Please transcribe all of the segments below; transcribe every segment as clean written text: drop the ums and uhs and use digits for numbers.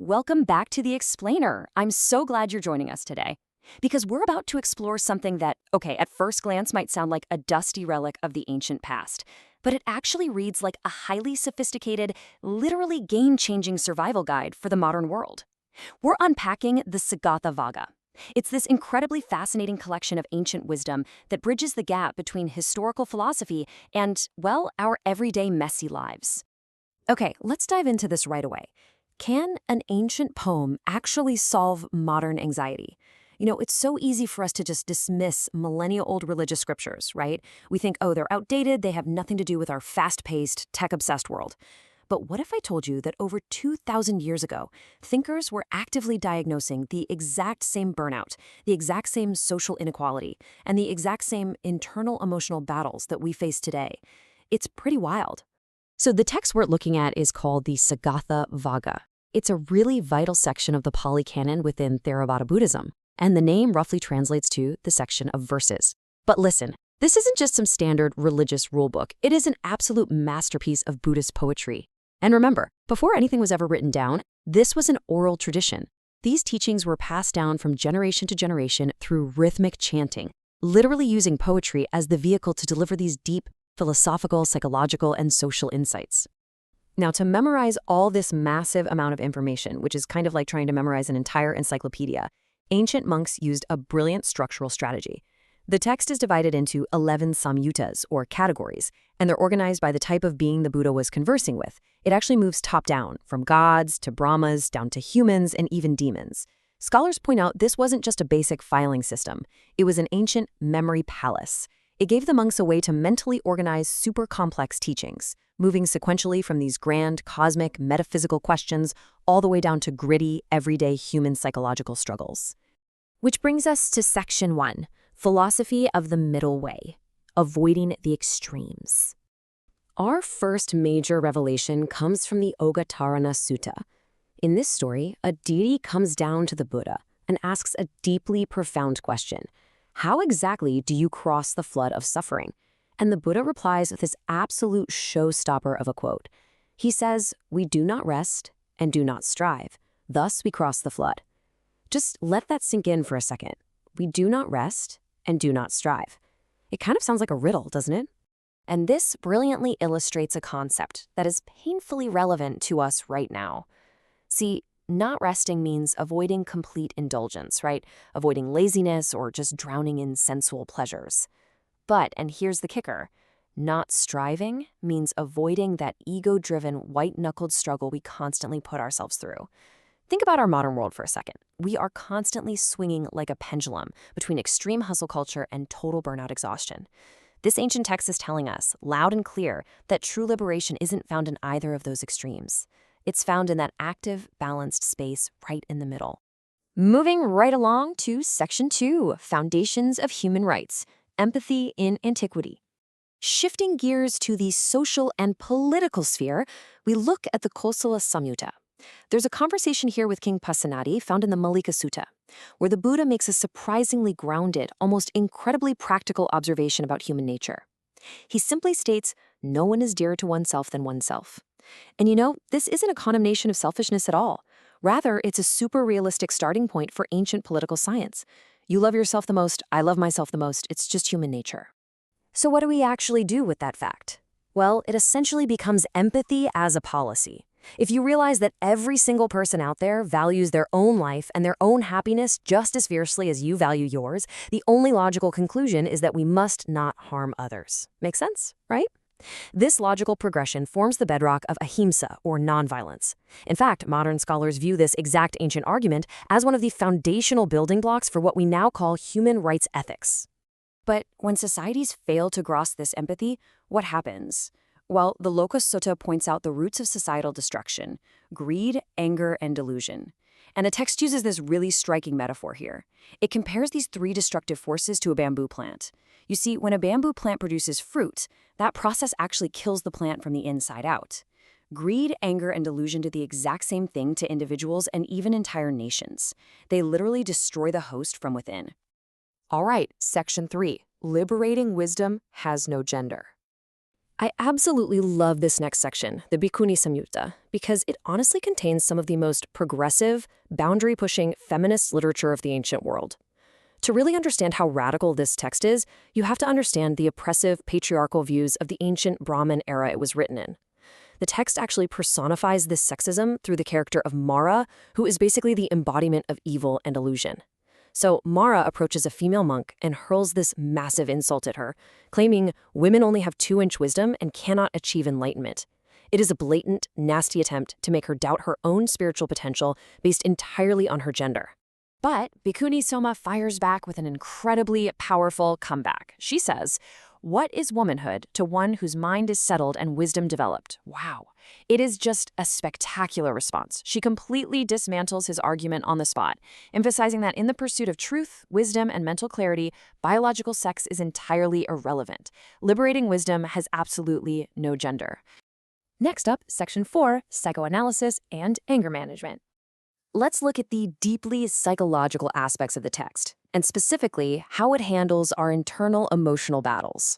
Welcome back to The Explainer. I'm so glad you're joining us today. Because we're about to explore something that, okay, at first glance might sound like a dusty relic of the ancient past, but it actually reads like a highly sophisticated, literally game-changing survival guide for the modern world. We're unpacking the Sagāthāvagga. It's this incredibly fascinating collection of ancient wisdom that bridges the gap between historical philosophy and, well, our everyday messy lives. Okay, let's dive into this right away. Can an ancient poem actually solve modern anxiety? It's so easy for us to just dismiss millennia-old religious scriptures, right? We think, oh, they're outdated, they have nothing to do with our fast-paced, tech-obsessed world. But what if I told you that over 2,000 years ago, thinkers were actively diagnosing the exact same burnout, the exact same social inequality, and the exact same internal emotional battles that we face today? It's pretty wild. So the text we're looking at is called the Sagāthāvagga. It's a really vital section of the Pāli canon within Theravada Buddhism, and the name roughly translates to the section of verses. But listen, this isn't just some standard religious rulebook. It is an absolute masterpiece of Buddhist poetry. And remember, before anything was ever written down, this was an oral tradition. These teachings were passed down from generation to generation through rhythmic chanting, literally using poetry as the vehicle to deliver these deep philosophical, psychological, and social insights. Now, to memorize all this massive amount of information, which is kind of like trying to memorize an entire encyclopedia, ancient monks used a brilliant structural strategy. The text is divided into 11 samyuttas, or categories, and they're organized by the type of being the Buddha was conversing with. It actually moves top-down, from gods to brahmas, down to humans, and even demons. Scholars point out this wasn't just a basic filing system. It was an ancient memory palace. It gave the monks a way to mentally organize super complex teachings, moving sequentially from these grand, cosmic, metaphysical questions all the way down to gritty, everyday human psychological struggles. Which brings us to Section 1, Philosophy of the Middle Way, Avoiding the Extremes. Our first major revelation comes from the Ogatarana Sutta. In this story, a deity comes down to the Buddha and asks a deeply profound question. How exactly do you cross the flood of suffering? And the Buddha replies with this absolute showstopper of a quote. He says, "We do not rest and do not strive. Thus we cross the flood." Just let that sink in for a second. We do not rest and do not strive. It kind of sounds like a riddle, doesn't it? And this brilliantly illustrates a concept that is painfully relevant to us right now. See, not resting means avoiding complete indulgence, right? Avoiding laziness or just drowning in sensual pleasures. But, and here's the kicker, not striving means avoiding that ego-driven, white-knuckled struggle we constantly put ourselves through. Think about our modern world for a second. We are constantly swinging like a pendulum between extreme hustle culture and total burnout exhaustion. This ancient text is telling us, loud and clear, that true liberation isn't found in either of those extremes. It's found in that active, balanced space right in the middle. Moving right along to Section 2, Foundations of Human Rights, Empathy in Antiquity. Shifting gears to the social and political sphere, we look at the Kosala Saṃyutta. There's a conversation here with King Pasenadi found in the Mallika Sutta, where the Buddha makes a surprisingly grounded, almost incredibly practical observation about human nature. He simply states, no one is dearer to oneself than oneself. And this isn't a condemnation of selfishness at all. Rather, it's a super realistic starting point for ancient political science. You love yourself the most, I love myself the most, it's just human nature. So what do we actually do with that fact? Well, it essentially becomes empathy as a policy. If you realize that every single person out there values their own life and their own happiness just as fiercely as you value yours, the only logical conclusion is that we must not harm others. Make sense, right? This logical progression forms the bedrock of ahimsa, or nonviolence. In fact, modern scholars view this exact ancient argument as one of the foundational building blocks for what we now call human rights ethics. But when societies fail to grasp this empathy, what happens? Well, the Loka Sutta points out the roots of societal destruction: greed, anger, and delusion. And the text uses this really striking metaphor here. It compares these three destructive forces to a bamboo plant. You see, when a bamboo plant produces fruit, that process actually kills the plant from the inside out. Greed, anger, and delusion do the exact same thing to individuals and even entire nations. They literally destroy the host from within. All right, Section 3, Liberating Wisdom Has No Gender. I absolutely love this next section, the Bhikkhuni Saṃyutta, because it honestly contains some of the most progressive, boundary-pushing feminist literature of the ancient world. To really understand how radical this text is, you have to understand the oppressive, patriarchal views of the ancient Brahmin era it was written in. The text actually personifies this sexism through the character of Mara, who is basically the embodiment of evil and illusion. So Mara approaches a female monk and hurls this massive insult at her, claiming women only have 2-inch wisdom and cannot achieve enlightenment. It is a blatant, nasty attempt to make her doubt her own spiritual potential based entirely on her gender. But Bhikkhuni Soma fires back with an incredibly powerful comeback. She says, "What is womanhood to one whose mind is settled and wisdom developed?" Wow. It is just a spectacular response. She completely dismantles his argument on the spot, emphasizing that in the pursuit of truth, wisdom, and mental clarity, biological sex is entirely irrelevant. Liberating wisdom has absolutely no gender. Next up, Section 4, Psychoanalysis and Anger Management. Let's look at the deeply psychological aspects of the text, and specifically how it handles our internal emotional battles.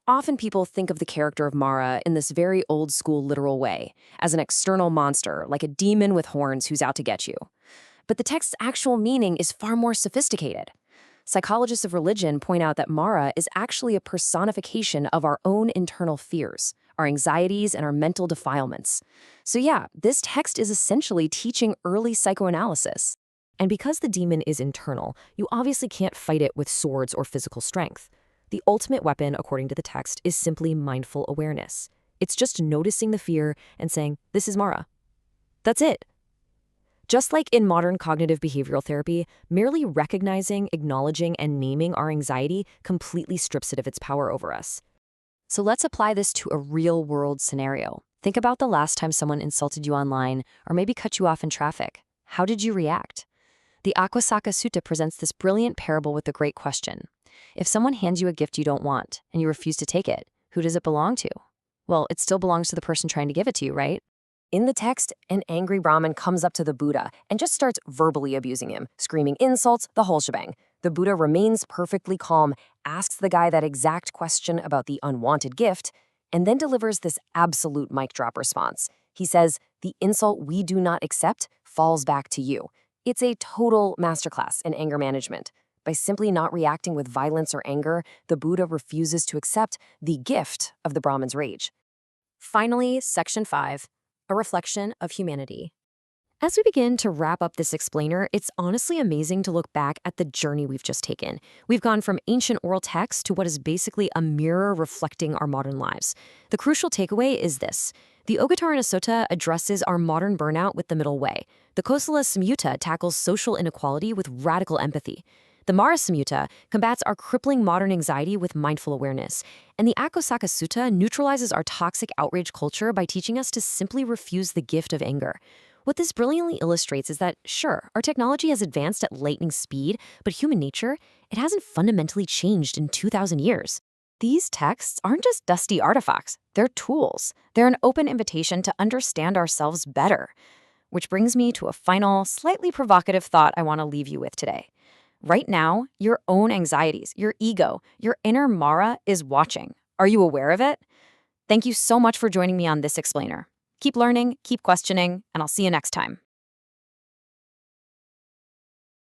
Often people think of the character of Mara in this very old-school literal way, as an external monster, like a demon with horns who's out to get you. But the text's actual meaning is far more sophisticated. Psychologists of religion point out that Mara is actually a personification of our own internal fears, our anxieties, and our mental defilements. So yeah, this text is essentially teaching early psychoanalysis. And because the demon is internal, you obviously can't fight it with swords or physical strength. The ultimate weapon, according to the text, is simply mindful awareness. It's just noticing the fear and saying, "This is Mara." That's it. Just like in modern cognitive behavioral therapy, merely recognizing, acknowledging, and naming our anxiety completely strips it of its power over us. So let's apply this to a real-world scenario. Think about the last time someone insulted you online or maybe cut you off in traffic. How did you react? The Akasaka Sutta presents this brilliant parable with the great question. If someone hands you a gift you don't want and you refuse to take it, who does it belong to? Well, it still belongs to the person trying to give it to you, right? In the text, an angry Brahmin comes up to the Buddha and just starts verbally abusing him, screaming insults, the whole shebang. The Buddha remains perfectly calm, asks the guy that exact question about the unwanted gift, and then delivers this absolute mic drop response. He says, "The insult we do not accept falls back to you." It's a total masterclass in anger management. By simply not reacting with violence or anger, the Buddha refuses to accept the gift of the Brahmin's rage. Finally, Section 5, a reflection of humanity. As we begin to wrap up this explainer, it's honestly amazing to look back at the journey we've just taken. We've gone from ancient oral text to what is basically a mirror reflecting our modern lives. The crucial takeaway is this. The Ogatarana Sutta addresses our modern burnout with the middle way. The Kosala Saṃyutta tackles social inequality with radical empathy. The Mara Saṃyutta combats our crippling modern anxiety with mindful awareness. And the Akasaka Sutta neutralizes our toxic outrage culture by teaching us to simply refuse the gift of anger. What this brilliantly illustrates is that, sure, our technology has advanced at lightning speed, but human nature, it hasn't fundamentally changed in 2,000 years. These texts aren't just dusty artifacts, they're tools. They're an open invitation to understand ourselves better. Which brings me to a final, slightly provocative thought I want to leave you with today. Right now, your own anxieties, your ego, your inner Mara is watching. Are you aware of it? Thank you so much for joining me on this explainer. Keep learning, keep questioning, and I'll see you next time.